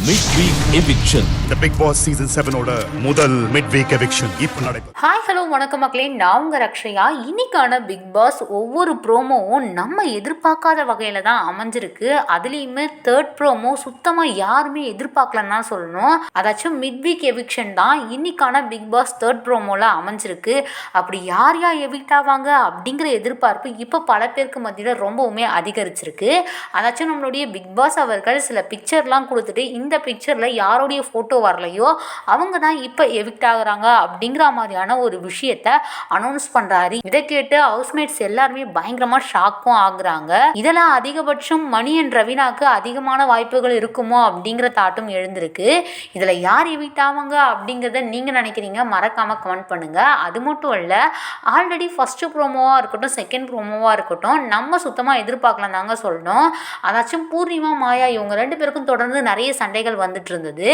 Midweek Eviction. The Big Boss Season 7 ஓட முதல் Midweek Eviction இப்போ நடக்குது. ஹாய் ஹலோ வணக்கம் மக்களே, நான் உங்கள் ரக்ஷயா. இன்னைக்கான பிக் பாஸ் ஒவ்வொரு ப்ரோமோவும் நம்ம எதிர்பார்க்காத வகையில் தான் அமைஞ்சிருக்கு. அதுலேயுமே தேர்ட் ப்ரோமோ சுத்தமாக யாருமே எதிர்பார்க்கலன்னு தான் சொல்லணும். அதாச்சும் மிட்வீக் எவிக்ஷன் தான் இன்னைக்கான பிக் பாஸ் தேர்ட் ப்ரோமோவில் அமைஞ்சிருக்கு. அப்படி யார் எவிக்ட் ஆவாங்க அப்படிங்கிற எதிர்பார்ப்பு இப்போ பல பேருக்கு மத்தியில் ரொம்பவுமே அதிகரிச்சிருக்கு. அதாச்சும் நம்மளுடைய பிக் பாஸ் அவர்கள் சில பிக்சர்லாம் கொடுத்துட்டு இந்த பிக்சரில் யாருடைய ஃபோட்டோ வரலையோ அவங்க தான் இப்போ எவிக்ட் ஆகுறாங்க அப்படிங்கிற மாதிரியான ஒரு விஷயத்த அனௌன்ஸ் பண்ணுறாரு. இதை கேட்டு ஹவுஸ்மேட்ஸ் எல்லாருமே பயங்கரமாக ஷாக்கும் ஆகுறாங்க. இதெல்லாம் அதிகபட்சம் மணி அண்ட் ரவீனாக்கு அதிகமான வாய்ப்புகள் இருக்குமோ அப்படிங்கிற தாட்டும் எழுந்திருக்கு. இதில் யார் எவிக்ட் ஆவாங்க அப்படிங்கிறத நீங்கள் நினைக்கிறீங்க, மறக்காமல் கமெண்ட் பண்ணுங்கள். அது மட்டும் இல்லை, ஆல்ரெடி ஃபஸ்ட்டு ப்ரோமோவாக இருக்கட்டும் செகண்ட் ப்ரோமோவாக இருக்கட்டும் நம்ம சுத்தமாக எதிர்பார்க்கலாம் தாங்க சொல்லணும். அதாச்சும் பூர்ணிமா மாயா இவங்க ரெண்டு பேருக்கும் தொடர்ந்து நிறைய சண்டைகள் வந்துட்டு இருந்தது.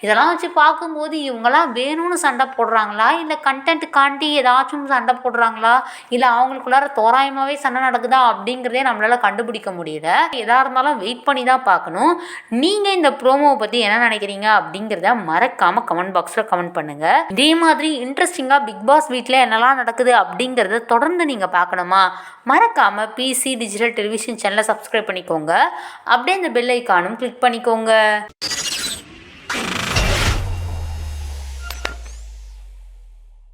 இதெல்லாம் வச்சு பார்க்கும்போது இவங்கெல்லாம் வேணும்னு சண்டை போடுறாங்களா, இல்லை கண்டென்ட் காண்டி ஏதாச்சும் சண்டை போடுறாங்களா, இல்லை அவங்களுக்குள்ளார தோராயமாகவே சண்டை நடக்குதா அப்படிங்கிறதே நம்மளால் கண்டுபிடிக்க முடியல. எதாக இருந்தாலும் வெயிட் பண்ணி தான் பார்க்கணும். நீங்கள் இந்த ப்ரோமோவை பற்றி என்ன நினைக்கிறீங்க அப்படிங்கிறத மறக்காமல் கமெண்ட் பாக்ஸில் கமெண்ட் பண்ணுங்கள். இதே மாதிரி இன்ட்ரெஸ்டிங்காக பிக் பாஸ் வீட்டில் என்னெல்லாம் நடக்குது அப்படிங்கிறத தொடர்ந்து நீங்கள் பார்க்கணுமா, மறக்காமல் பிசி டிஜிட்டல் டெலிவிஷன் சேனலை சப்ஸ்கிரைப் பண்ணிக்கோங்க. அப்படியே இந்த பெல் ஐக்கானும் கிளிக் பண்ணிக்கோங்க.